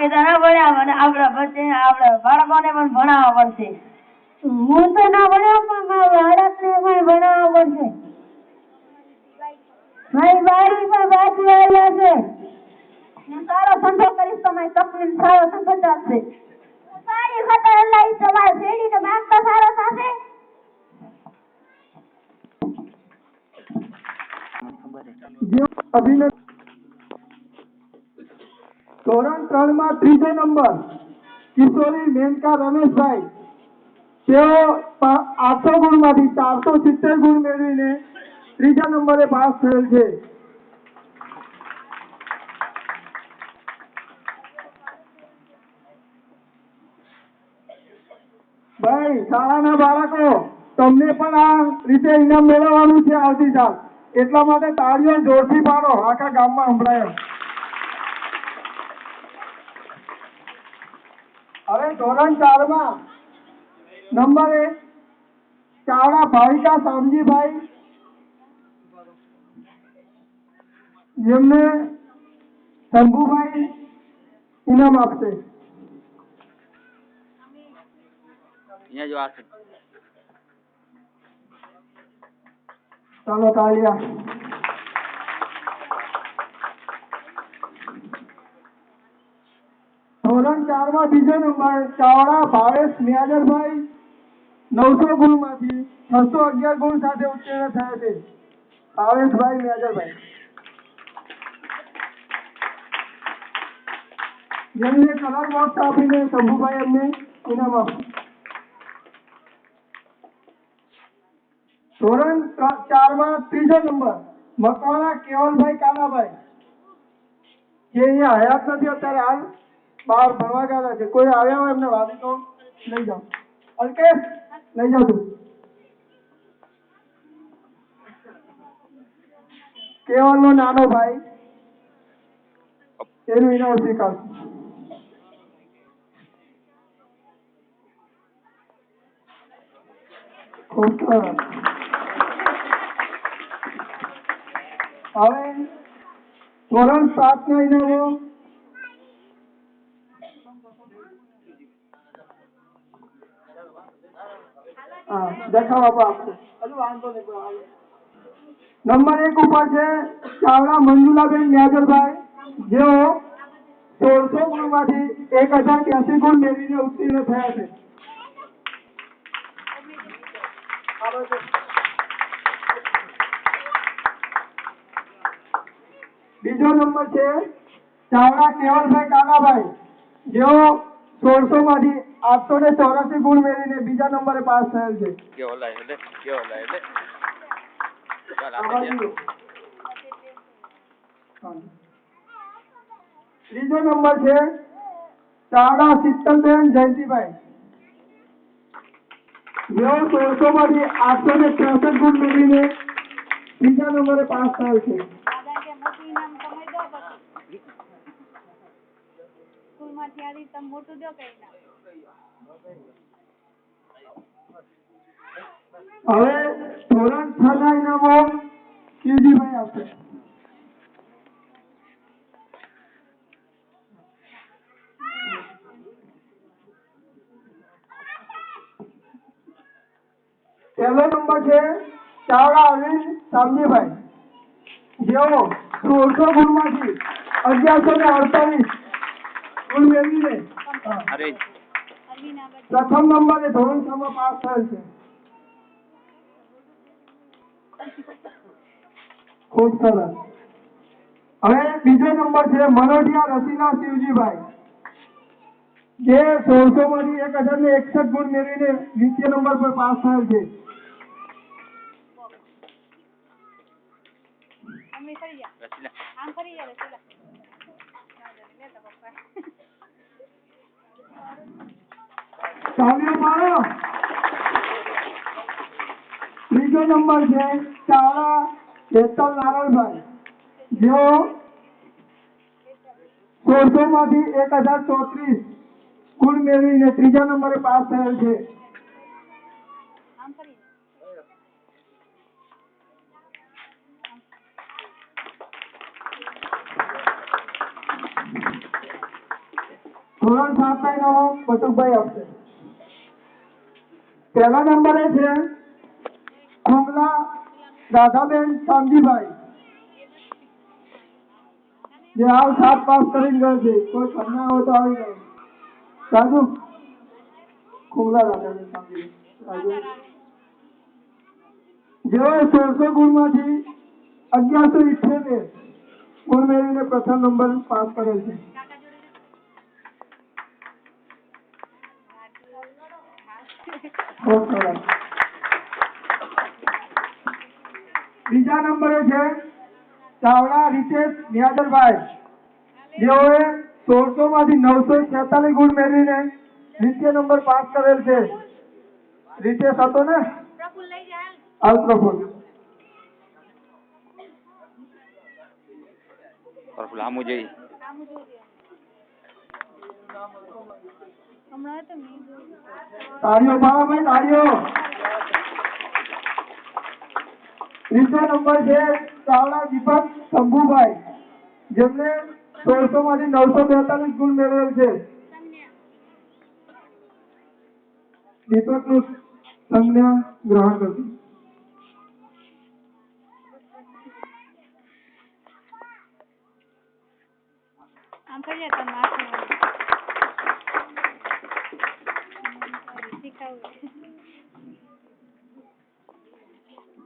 બાકી તો ના ભણ્યા મને આપણા પછી આપણા બાળકોને પણ ભણાવવા પડશે. હું તો ના ભણ્યો પણ મારા બાળકને પણ ભણાવવા પડશે. મારી બાળી પણ બાકી આવ્યા છે. હું સારો ધંધો કરીશ તો મારી તકલીફ સારો ધંધો ચાલશે. સારી ખતર લઈ તમારે શેરડીનો ભાગ તો સારો થશે. ધોરણ 3 માં ત્રીજો નંબર કિશોરી મેનકા રમેશભાઈ, તેઓ 800 ગુણમાંથી 470 ગુણ મેળવીને ત્રીજા નંબરે પાસ થયેલ છે. ભાઈ શાળાના બાળકો, તમને પણ આ રીતે ઇનામ મેળવવાનું છે આવતી સાલ, એટલા માટે તાળીઓ જોરથી પાડો, આખા ગામમાં સંભળાય. હવે ધોરણ 4 માં નંબર 1 ચાવડા ભાવિકા શામજીભાઈ, જેમને શંભુભાઈ ઇનામ આપશે. ચાલો તાળીયા. ધોરણ 4 માં બીજો નંબર ચાવડા ભાવેશ મેજરભાઈ, 900 ગુણમાંથી 611 ગુણ સાથે ઉત્તીર્ણ થયા છે. ભાવેશભાઈ મેજરભાઈ, જેમને કલર બોક્સ આપીને શંભુભાઈ એમને ઇનામ આપ્યું. ધોરણ 4 માં ત્રીજો નંબર મકવાણા કેવલભાઈ કાનાભાઈ, જે અહીંયા હયાત નથી, અત્યારે હાલ બહાર ભણવા ગયા છે. કોઈ આવ્યા હોય એમને વાલી તો લઈ જાઓ. અલ્કેશ લઈ જાઓ તું. કેવલનો નાનો ભાઈ, એનું ઇનામ સ્વીકારશું. ખૂબ સરસ. હવે ધોરણ 7 ના ઇનામો દેખાવા આપશે. નંબર 1 ઉપર છે ચાવડા મંજુલાબેન મેજરભાઈ, જેઓ 1600 ગુણમાંથી 1083 ગુણ મેળવીને ઉત્તીર્ણ થયા છે. બીજો નંબર છે ચાવડા કેવલભાઈ કાનાભાઈ, જેઓ 1600 માંથી 884 ગુણ મેળવીને બીજા નંબરે પાસ થયેલ છે. ત્રીજો નંબર છે ચાવડા શીતલબેન જયંતિભાઈ, જેઓ 1600 માંથી 863 ગુણ મેળવીને બીજા નંબરે પાસ થયેલ છે. હવે ધોરણ 6 ના ઇનામો શિવજીભાઈ આપશે. પહેલો નંબર છે ચાવડા અરવિંદ શામજીભાઈ, જેઓ 1600 ગુણમાંથી 1148 ગુણ મેળવીને પ્રથમ નંબરે ધોરણ 6 માં પાસ થયેલ છે. ખૂબ સરસ. હવે બીજો નંબર છે મનોજિયા રસીલા શિવજીભાઈ, જે 1600 માંથી 1061 ગુણ મેળવીને દ્વિતીય નંબર પર પાસ થયેલ છે. ત્રીજો નંબર છે ચાવડા હેતલ નારાયણભાઈ, જેઓ 1600 માંથી 1034 ગુણ મેળવીને ત્રીજા નંબરે પાસ થયેલ છે. ધોરણ 7 ના ઇનામો બટુકભાઈ આપશે. પહેલા નંબરે છે ખુંગલા રાધાબેન શામજીભાઈ, જે હાલ 7 પાસ કરીને ગયો છે. કોઈ કન્યા હોય તો આવી ગયો. રાજુ ખુંગલા રાધાબેન શામજીભાઈ, જેઓએ 1600 ગુણમાંથી 1178 ગુણ મેળવીને પ્રથમ નંબર પાસ કરેલ છે. બીજા નંબરે છે ચાવડા રીતેશ નિયાદરભાઈ, જેઓએ 1600 માંથી 946 ગુણ મેળવીને દ્વિતીય નંબર પાસ કરેલ છે. રીતેશ હતો ને? હાલ પ્રફુલ. તાળીઓ પાડો ભાઈ, તાળીઓ. ત્રીજો નંબર છે ચાવડા દીપક શંભુભાઈ, જેમને 1600 માંથી 942 ગુણ મેળવેલ છે. દીપક નું સંજ્ઞા ગ્રહણ કરજો.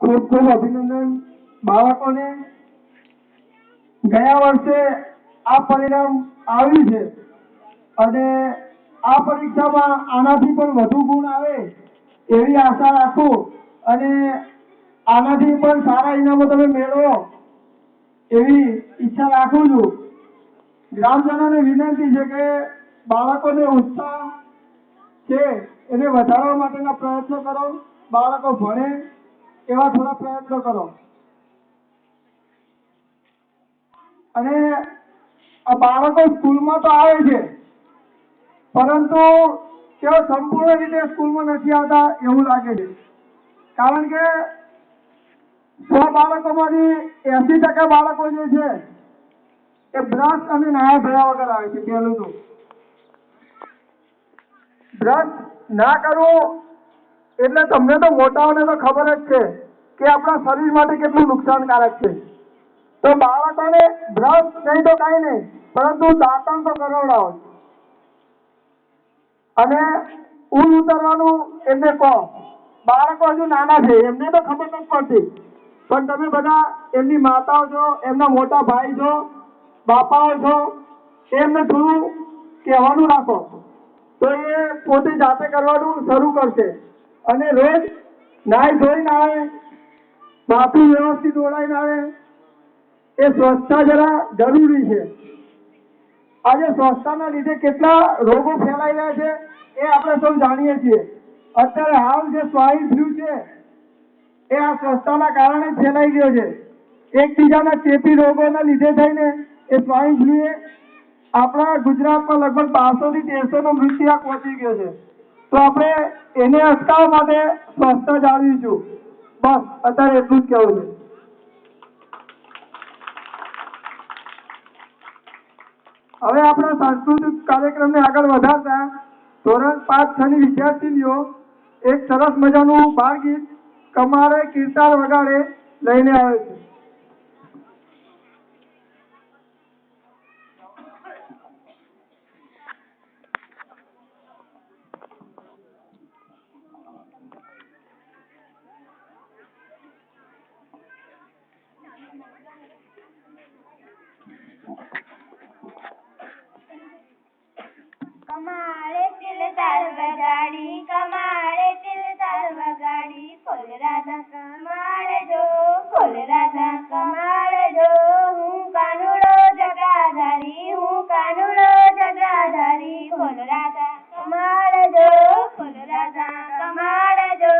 ખૂબ ખૂબ અભિનંદન બાળકોને. ગયા વર્ષે આ પરિણામ આવ્યું છે અને આ પરીક્ષામાં આનાથી પણ વધુ ગુણ આવે એવી આશા રાખું અને આનાથી પણ સારા ઇનામો તમે મેળવો એવી ઈચ્છા રાખું છું. ગ્રામજનોને વિનંતી છે કે બાળકોને ઉત્સાહ છે એને વધારવા માટેના પ્રયત્નો કરો. બાળકો ભણે એવા થોડા પ્રયત્નો કરો. અને આ બાળકો સ્કૂલમાં તો આવે છે પરંતુ તેઓ સંપૂર્ણ રીતે સ્કૂલમાં નથી આવતા એવું લાગે છે. કારણ કે 100 બાળકોમાંથી 80% બાળકો જે છે એ બ્રશ અને નાયા ધોયા વગર આવે છે. પહેલું તો બ્રશ ના કરવું એટલે તમને તો મોટાઓને તો ખબર જ છે કે આપણા શરીર માટે કેટલું નુકસાનકારક છે. તો બાળકોને બ્રશ નહીં તો કાંઈ નહીં પરંતુ દાંતણ તો કરાવડાવો અને ઊન ઉતરવાનું એમને કહો. બાળકો હજુ નાના છે એમને તો ખબર નથી પડતી પણ તમે બધા એમની માતાઓ છો, એમના મોટા ભાઈ છો, બાપાઓ છો, એમને થોડું કહેવાનું રાખો તો એ પોતે જાતે કરવાનું શરૂ કરશે. અને રોજ નાઈ ધોઈને આવે, માથું વ્યવસ્થિત ઓળાઈને આવે. એ સ્વચ્છતા જરા જરૂરી છે. આજે સ્વચ્છતાના લીધે કેટલા રોગો ફેલાઈ રહ્યા છે એ આપણે સૌ જાણીએ છીએ. અત્યારે હાલ જે સ્વાઇન ફ્લૂ છે એ આ સ્વચ્છતાના કારણે ફેલાઈ ગયો છે. એકબીજાના ચેપી રોગોના લીધે થઈને એ સ્વાઇન ફ્લૂએ આપણા ગુજરાતમાં લગભગ 1200 થી 1300 નો મૃત્યુઆંક પહોંચી ગયો છે. તો આપણે એને અટકાવવા માટે સ્વચ્છતા જાળવીશું. બસ અત્યારે એટલું જ કહેવું છે. હવે આપણા સાંસ્કૃતિક કાર્યક્રમને આગળ વધારતા ધોરણ 5-6 ની વિદ્યાર્થીનીઓ એક સરસ મજાનું બાળ ગીત કમારે કીર્તાર વગાડે લઈને આવે છે. કમાળે તિલ તાર વગાડી, કમાળે તિલ તાર વગાડી, ખોલ રાધા કમાળ જો, ખોલ રાધા કમાળ જો. હું કાનુડો જટાધારી, હું કાનુડો જટાધારી, ખોલ રાધા કમાળ જો, ખોલ રાધા કમાળ જો.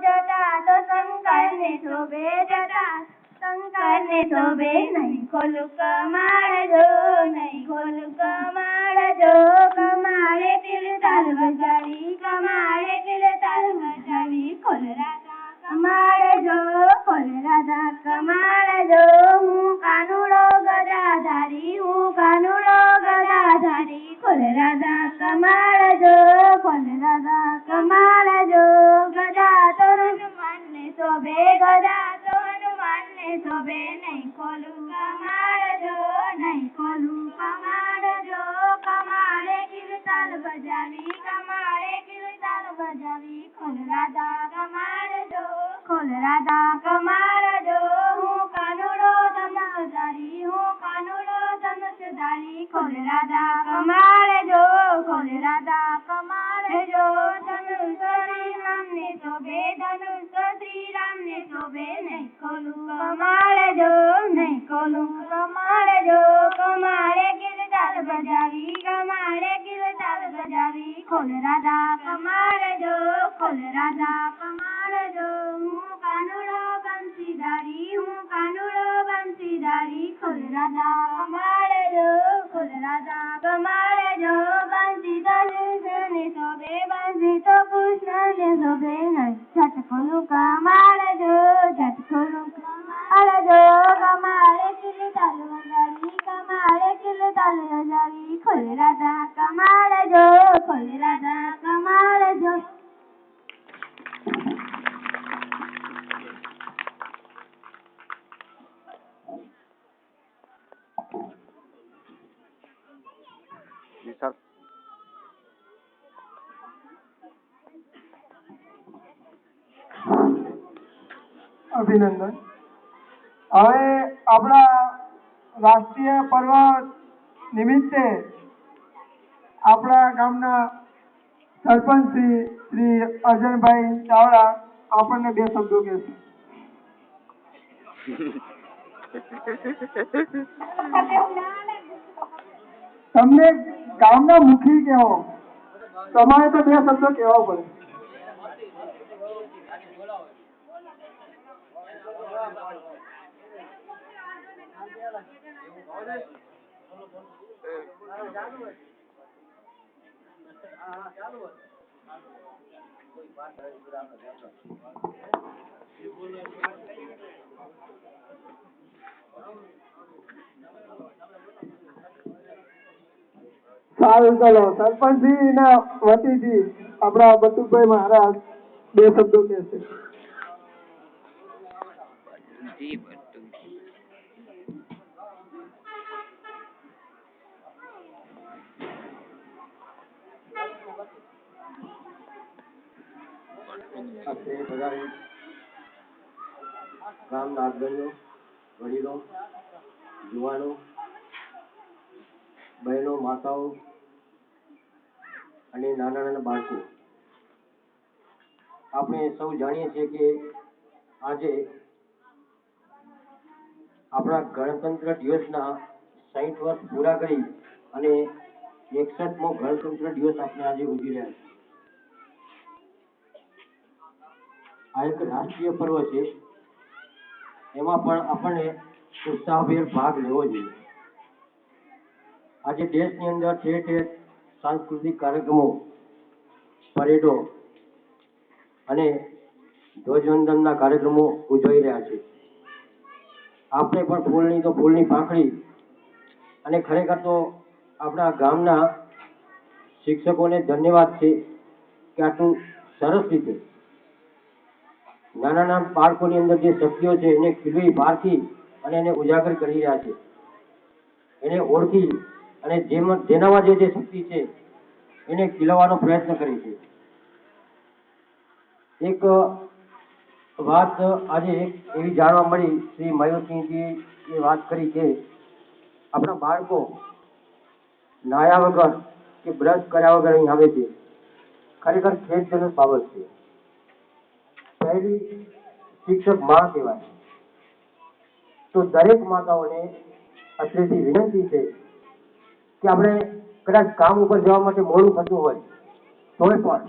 જટા તો શંકરને શોભે, જટા શંકરને શોભે, નહીં ખોલું કમાળ જો, નહીં ખોલું કમાળ જો. કમાળે તિલ તાર વગાડી, કમાળે તિલ તાર વગાડી, ખોલ રાધા કમાળ બજાવી કમાડે કિલતાલ બજાવી ખોલ રાધા કમાડજો ખોલ રાધા કમાડજો હું કાનુડો ધનુષધારી હું કાનુડો ધનુષધારી ખોલ રાધા કમાડજો ખોલ રાધા કમાડજો ધનુષ શ્રી રામને શોભે ધનુષ શ્રી રામને શોભે નહીં ખોલું કમાડજો નહીં ખોલું કમાડજો કમાડે કિલતાલ બજાવી કમાડે કિલતાલ બજાવી ખોલ રાધા કમાડજો ખોલ રાધા કમાડજો હું કાનુડો બંસીધારી હું કાનુડો બંસીધારી ખોલ રાધા કમાડજો ખોલ રાધા કમાડજો બંસી ધનુષને શોભે બંસી તો કૃષ્ણને શોભે નહીં છટ ખોલું કમાડજો છટ ખોલું કમાડજો કમાડે કિલતાલ બજાવી કમાડે કિલતાલ બજાવી ખોલ રાધા કમાડજો ખોલ રાધા કમાડજો અભિનંદન. હવે આપણા રાષ્ટ્રીય પર્વ નિમિત્તે આપણા ગામના સરપંચ શ્રી અર્જનભાઈ ચાવડા આપણને બે શબ્દો કહેશે. તમને ગામના મુખી કહેવો, તમારે તો બે શબ્દો કહેવા પડે. સારું, ચલો સરપંચજી ના વતીથી આપણા બટુભાઈ મહારાજ બે શબ્દો કહેશે. ગામના અગ્રણીઓ, વડીલો, યુવાનો, બહેનો, માતાઓ અને નાના નાના બાળકો, આપણે સૌ જાણીએ છીએ કે આજે આપણા ગણતંત્ર દિવસના 60 વર્ષ પૂરા કરી અને 61મો ગણતંત્ર દિવસ આપણે આજે ઉજવી રહ્યા છીએ. આ એક રાષ્ટ્રીય પર્વ છે, એમાં પણ આપણને ઉત્સાહભેર ભાગ લેવો જોઈએ. આજે દેશની અંદર ઠેર ઠેર સાંસ્કૃતિક કાર્યક્રમો, પરેડો અને ધ્વજવંદનના કાર્યક્રમો ઉજવાઈ રહ્યા છે. આપણે પણ ફૂલની તો ફૂલની પાંખડી અને ખરેખર તો આપણા ગામના શિક્ષકોને ધન્યવાદ છે કે આટલું સરસ રીતે નાના નાના બાળકોની અંદર જે શક્તિઓ છે એને ખીલવી પારખી અને એને ઉજાગર કરી રહ્યા છે, એને ઓળખી અને જેનામાં જે શક્તિ છે એને ખીલવવાનો પ્રયત્ન કરે છે. એક વાત આજે એવી જાણવા મળી, શ્રી મયુરસિંહજી એ વાત કરી કે આપણા બાળકો નાયા વગર કે બ્રશ કર્યા વગર અહીં આવે છે. ખરેખર ખેદજનક બાબત છે. પહેલી શિક્ષક માં કહેવાય. તો દરેક માતાઓને અત્રેથી વિનંતી છે કે આપણે કદાચ કામ ઉપર જવા માટે મોડું થતું હોય તોય પણ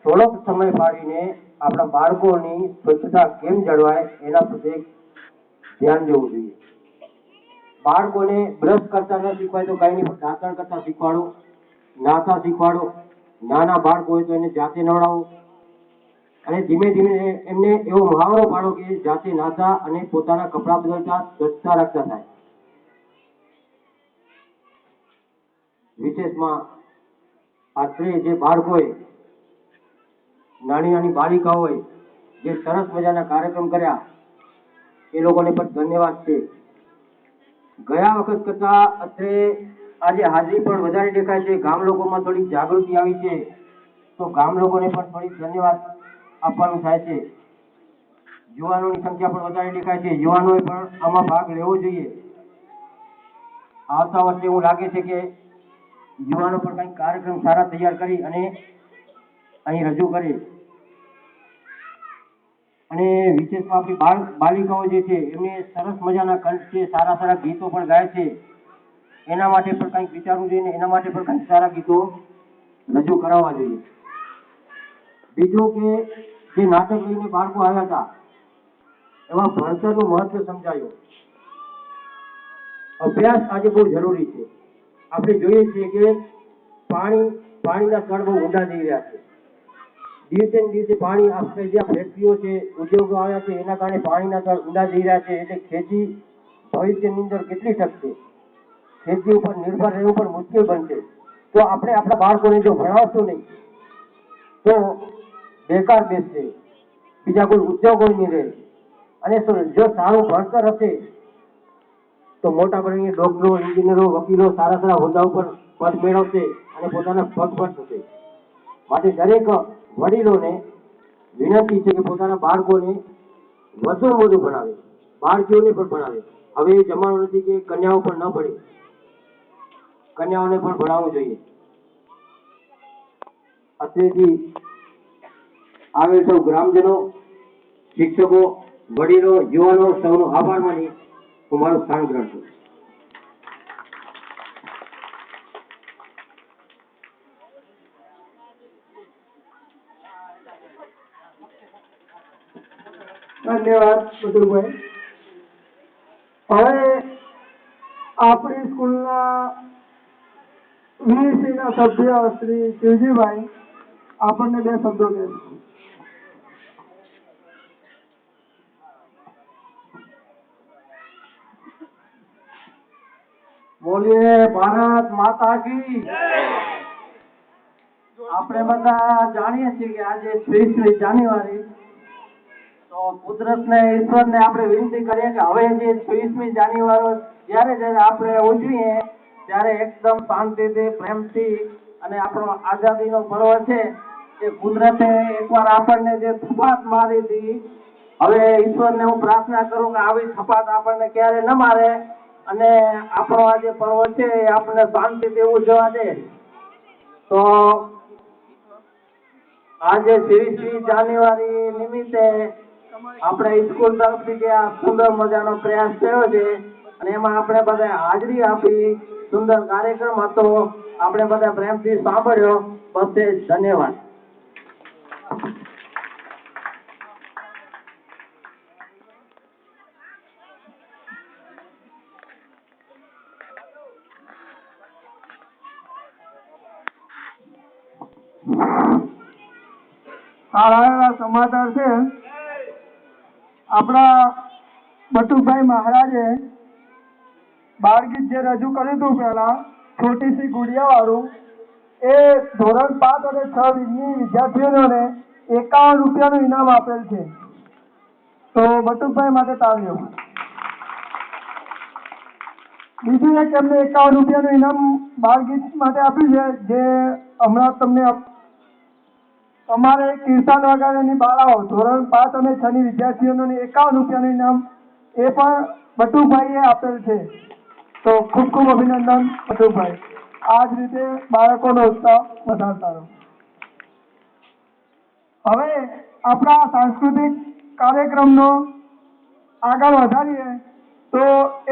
થોડોક સમય ફાળવીને આપણા બાળકોની સ્વચ્છતા કેમ જળવાય એના પ્રત્યે ધ્યાન દેવું જોઈએ. બાળકોને બ્રશ કરતા ન શીખવાય તો કઈ નહીં, પણ દાંતણ કરતા શીખવાડો, નાતા શીખવાડો. નાના બાળકો હોય તો એને જાતે નવડાવો અને ધીમે ધીમે એમને એવો મહાવરો પાડો કે જાતે નાતા અને પોતાના કપડાં બદલતા સ્વચ્છતા રાખતા થાય. વિશેષમાં આશરે જે બાળકોએ નાની નાની બાલિકાઓએ જે સરસ મજાના કાર્યક્રમ કર્યા એ લોકોને પણ ધન્યવાદ છે. ગયા વખત કરતા અત્રે આજે હાજરી પણ વધારે દેખાય છે, ગામ લોકોમાં થોડી જાગૃતિ આવી છે, તો ગામ લોકોને પણ થોડી ધન્યવાદ આપવાનું થાય છે. યુવાનોની સંખ્યા પણ વધારે દેખાય છે, યુવાનોએ પણ આમાં ભાગ લેવો જોઈએ. આવતા વર્ષે એવું લાગે છે કે યુવાનો પણ કંઈક કાર્યક્રમ સારા તૈયાર કરી અને અહીં રજૂ કરે. અને વિશેષમાં આપણી બાલિકાઓ જે છે એમને સરસ મજાના કંઠ છે, સારા સારા ગીતો પણ ગાય છે. એના માટે પણ કંઈક વિચારવું જોઈએ ને એના માટે પણ કંઈક સારા ગીતો રજૂ કરાવવા જોઈએ. બીજું કે જે નાટક લઈને બાળકો આવ્યા હતા એમાં ભણતરનું મહત્વ સમજાયું. અભ્યાસ આજે બહુ જરૂરી છે. આપણે જોઈએ છીએ કે પાણીના તળ બહુ ઊંડા જઈ રહ્યા છે. દિવસે ને દિવસે પાણી આપણે જ્યાં ફેક્ટરીઓ છે, ઉદ્યોગો આવ્યા છે, એના કારણે પાણીના તળ ઊંડા જઈ રહ્યા છે. એટલે ખેતી ભવિષ્યની અંદર કેટલી શકશે? ખેતી ઉપર નિર્ભર રહેવું પણ મુશ્કેલ બનશે. તો આપણે આપણા બાળકોને જો ભણાવશું નહીં તો બેકાર બેસશે, બીજા કોઈ ઉદ્યોગો નહીં રહે. અને જો સારું ભણતર હશે તો મોટા ભાગે ડોક્ટરો, એન્જિનિયરો, વકીલો સારા સારા હોદ્દા ઉપર પદ મેળવશે અને પોતાના પગ પર થશે. માટે દરેક વડીલોને વિનંતી છે કે પોતાના બાળકોને વધુ વધુ ભણાવે, બાળકીઓને પણ ભણાવે. હવે એ જમાનો નથી કે કન્યાઓ પણ ન ભણે, કન્યાઓને પણ ભણાવવું જોઈએ. અત્રેથી આવેલ સૌ ગ્રામજનો, શિક્ષકો, વડીલો, યુવાનો સૌનો આભાર માની હું મારું સ્થાન ગ્રહણ કરું. ધન્યવાદ મધુરભાઈ. હવે આપણી સ્કૂલના વીસીના સભ્ય શ્રી શિવજીભાઈ આપણને 2 શબ્દો કહેશે. બોલીએ ભારત માતા કી. આપણે બધા જાણીએ છીએ કે આજે 26મી જાન્યુઆરી, તો કુદરતને, ઈશ્વરને આપણે વિનંતી કરીએ કે હવે જે 26મી જાન્યુઆરી જ્યારે આપણે ઉજવીએ ત્યારે એકદમ શાંતિથી, પ્રેમથી, અને આપણો આઝાદીનો પર્વ છે એ કુદરતે એકવાર આપણને જે થપાટ મારી હતી, હવે ઈશ્વરને હું પ્રાર્થના કરું કે આવી થપાટ આપણને ક્યારે ન મારે અને આપણો આ જે પર્વ છે એ આપણને શાંતિથી ઉજવવા દે. તો આજે 26મી જાન્યુઆરી નિમિત્તે આપણે સ્કૂલ તરફથી જે આ સુંદર મજાનો પ્રયાસ થયો છે અને એમાં આપણે બધા હાજરી આપી, સુંદર કાર્યક્રમ હતો, આપણે બધા પ્રેમથી સાંભળ્યો. બસ એ જ. ધન્યવાદ. સારા સમાચાર છે. આપણા બટુભાઈ મહારાજે બાળગીત જે રજૂ કર્યું હતું પહેલા, છોટી સી ગુડિયા વાળું, એ ધોરણ 5 અને 6 ની વિદ્યાર્થીઓને 51 રૂપિયાનું ઇનામ આપેલ છે. તો બટુભાઈ માટે તાળીઓ. બીજું એક એમને 51 રૂપિયાનું ઇનામ બાળગીત માટે આપ્યું છે, જે હમણાં તમને તમારે કીર્તન વગાડેની બાળાઓ ધોરણ 5 અને 6 ની વિદ્યાર્થીઓને 51 રૂપિયાનું ઇનામ એ પણ બટુભાઈએ આપેલ છે. તો ખૂબ ખૂબ અભિનંદન બટુભાઈ. આ જ રીતે બાળકોનો ઉત્સાહ વધારતા રહો. હવે આપણા સાંસ્કૃતિક કાર્યક્રમનો આગળ વધારીએ તો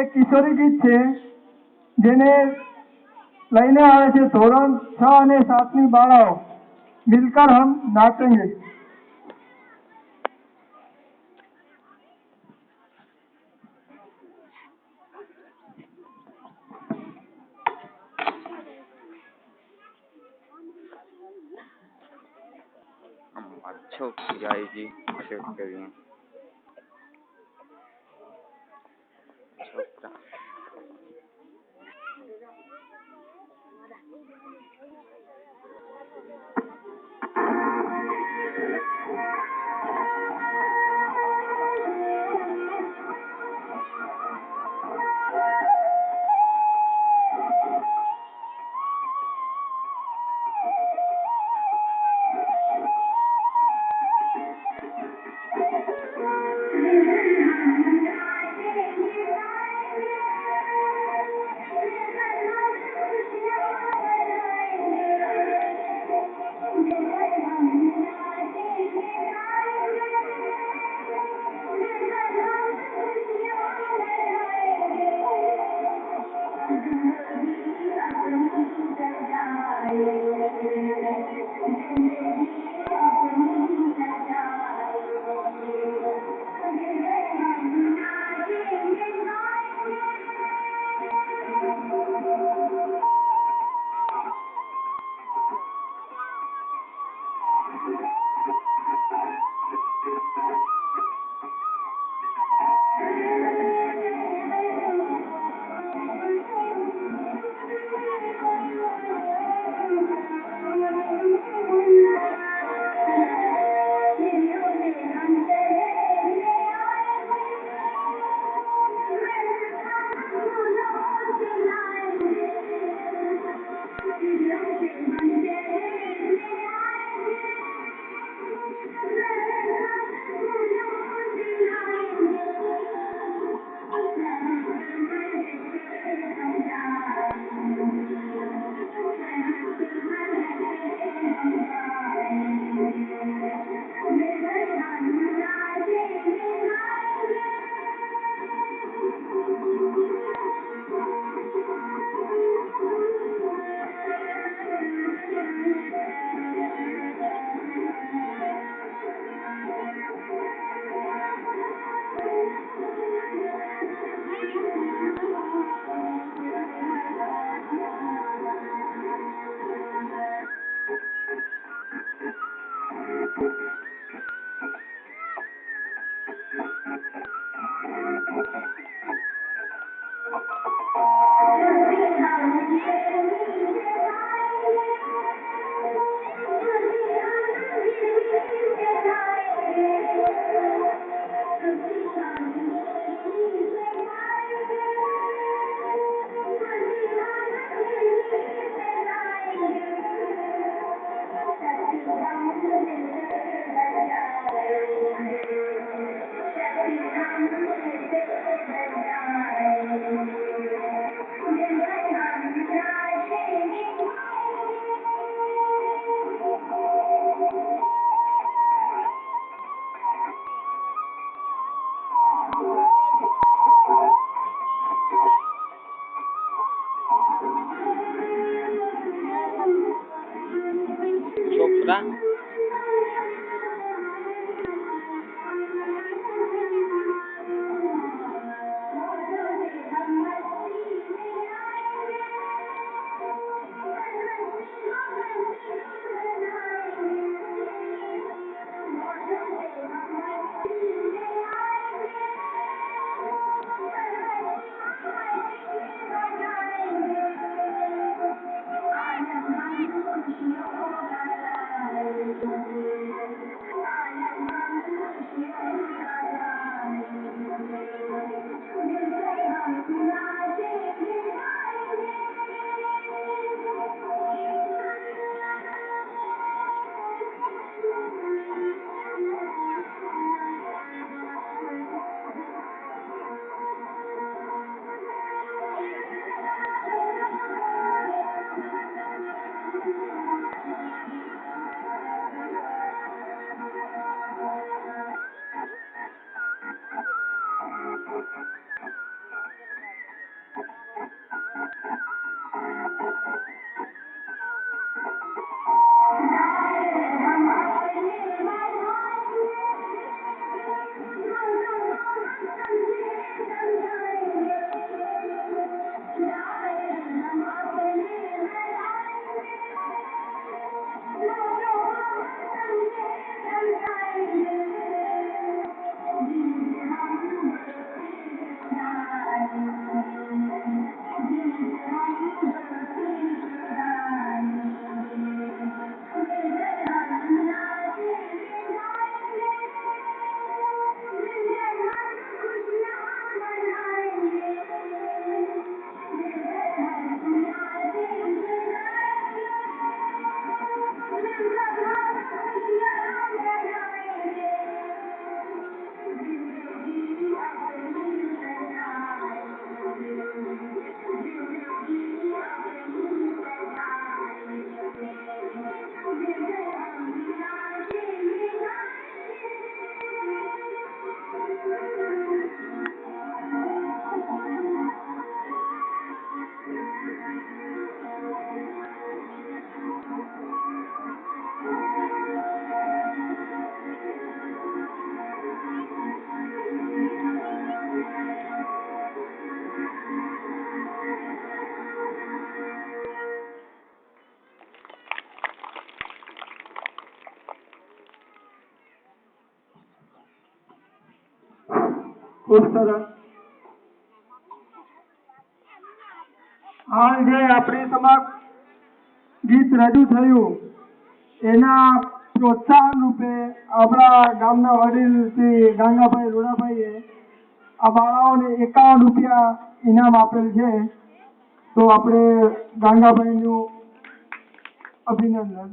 એક કિશોરી ગીત છે જેને લઈને આવે છે ધોરણ 6 અને 7 ની બાળાઓ. मिलकर हम नाचेंगे. अच्छो जाएगी शेयर करिए छोटा છોકરા ખૂબ સરસ. હાલ જે આપણી સમક્ષ ગીત રજૂ થયું એના પ્રોત્સાહન રૂપે આપણા ગામના વડીલ શ્રી ગાંગાભાઈ રૂડાભાઈએ આ બાળાઓને 51 રૂપિયા ઇનામ આપેલ છે. તો આપણે ગાંગાભાઈનું અભિનંદન.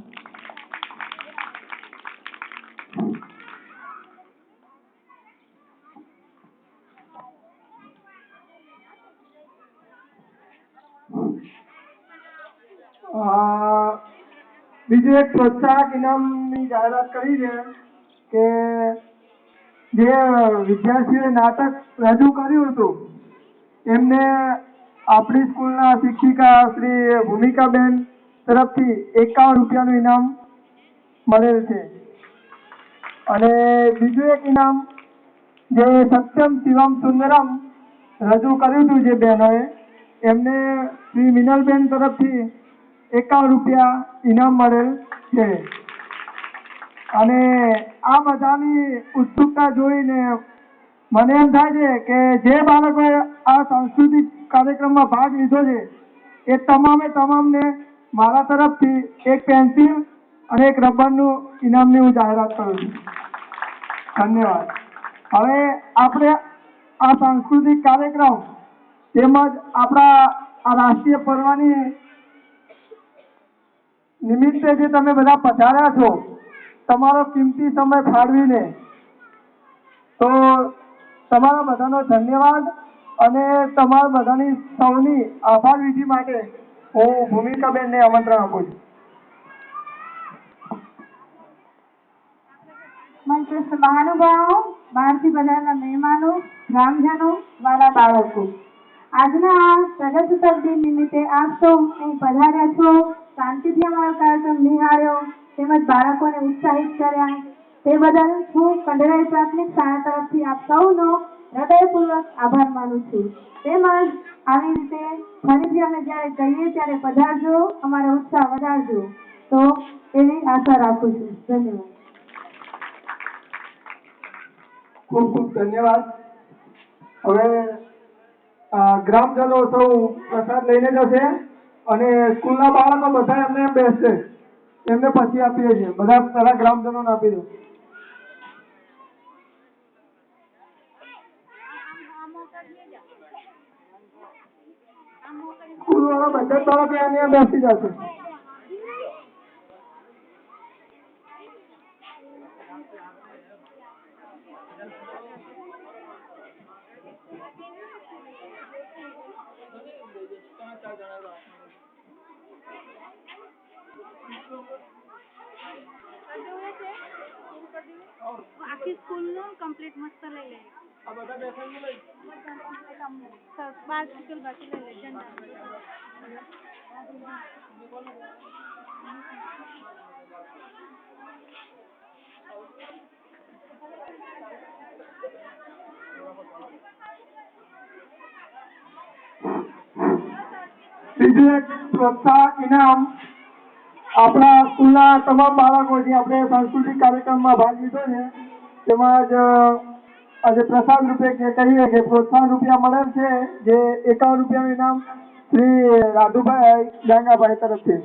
બીજું એક પ્રોત્સાહક ઇનામની જાહેરાત કરી છે કે જે વિદ્યાર્થીઓએ નાટક રજૂ કર્યું હતું એમને આપણી સ્કૂલના શિક્ષિકા શ્રી ભૂમિકાબેન તરફથી 51 રૂપિયાનું ઇનામ મળેલ છે. અને બીજું એક ઇનામ જે સત્યમ શિવમ સુંદરમ રજૂ કર્યું હતું જે બહેનોએ એમને શ્રી મિનલબેન તરફથી 51 રૂપિયા ઇનામ મળેલ છે. અને આ બધાની ઉત્સુકતા જોઈને મને એમ થાય છે કે જે બાળકોએ આ સાંસ્કૃતિક કાર્યક્રમમાં ભાગ લીધો છે એ તમામને મારા તરફથી એક પેન્સિલ અને એક રબરનું ઇનામની હું જાહેરાત કરું છું. ધન્યવાદ. હવે આપણે આ સાંસ્કૃતિક કાર્યક્રમ તેમજ આપણા આ રાષ્ટ્રીય પર્વની નિમિત્તે જે તમે બધા પધાર્યા છો તમારો કિંમતી સમય ફાળવીને, તો તમારા બધાનો ધન્યવાદ અને તમારા બધાની સૌની આભાર વિધિ માટે હું ભૂમિકાબેનને આમંત્રણ આપું છું. મંચસ્થ મહાનુભાવો, બહારથી પધારેલા મહેમાનો, ગ્રામજનો, વાલા બાળકો, આજના આ પ્રજાસત્તાક દિન નિમિત્તે આપ સૌ અહીં પધાર્યા છો, શાંતિથી અમારો કાર્યક્રમ નિહાળ્યો તેમજ બાળકોને ઉત્સાહિત કર્યા તે બદલ હું કંડલાઈ પ્રાથમિક શાળા તરફથી આપ સૌનો હૃદયપૂર્વક આભાર માનું છું. તેમજ આવી રીતે ફરીથી અમે જ્યારે કહીએ ત્યારે પધારજો, અમારો ઉત્સાહ વધારજો, તો એવી આશા રાખું છું. ધન્યવાદ. ખૂબ ખૂબ ધન્યવાદ. હવે ગ્રામજનો સૌ પ્રસાદ લઈને જશે અને સ્કૂલના બાળકો બધા એમને બેસશે, એમને પછી આપીએ છીએ. બધા પહેલા ગ્રામજનોને આપી દો. સ્કૂલવાળા બધા જ બાળકો અહીંયા બેસી જશે. આખી સ્કૂલનું કમ્પ્લીટ મસ્ત લઈ લે. આ બધા બેસાડી લઈ 12 સ્કૂલ બાકી લઈ લે ઝંડા. બીજું એક પ્રોત્સાહક ઇનામ આપણા સ્કૂલના તમામ બાળકો જે આપણે સાંસ્કૃતિક કાર્યક્રમમાં ભાગ લીધો છે તેમાં જ આજે પ્રસાદ રૂપે કે કહીએ કે પ્રોત્સાહન રૂપિયા મળેલ છે, જે 51 રૂપિયાનું ઇનામ શ્રી રાધુભાઈ ડાંગાભાઈ તરફથી.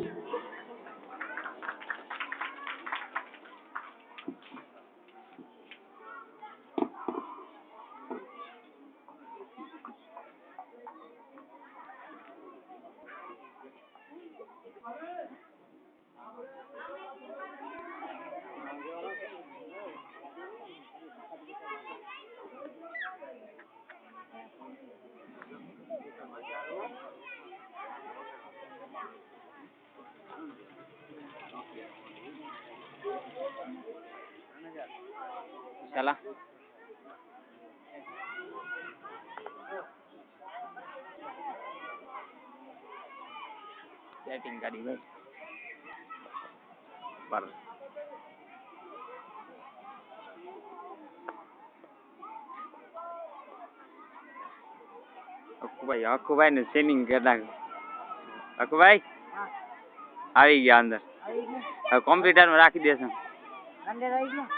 चला सेटिंग करी भाई पर अक्कूभाई ने सेटिंग करता अक्कूभाई આવી ગયા અંદર. હવે કોમ્પ્યુટર માં રાખી દેશે. અંદર આવી ગયો.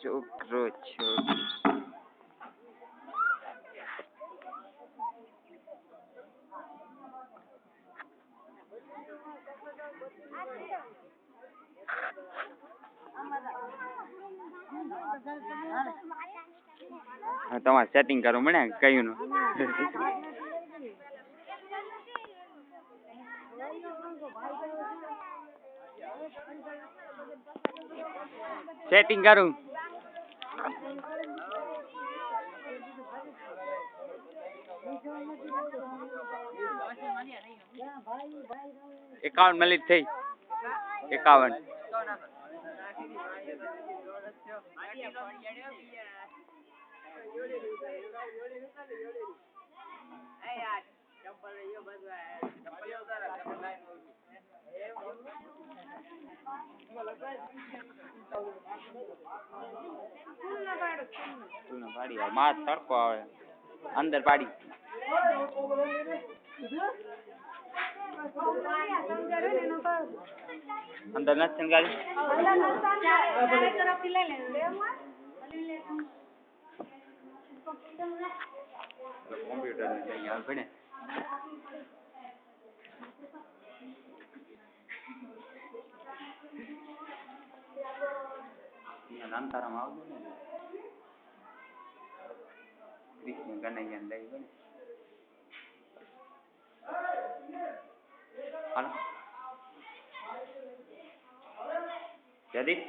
છોકરો તમારે સેટિંગ કરો મને કયું નું સેટિંગ કરું 51 મિનિટ થઈ 51 Thank you. સ્કૂલને પાડી આવે માર તડકો આવે અંદર પાડી અંદર નથી ગાડી તરફથી લઈ લેવાનું કોમ્પ્યુટર ને લઈ આવે ભણે નાનતારામાં આવજો ને કૃષ્ણ કનૈયા લઈ ભણે હાલો જયદીપ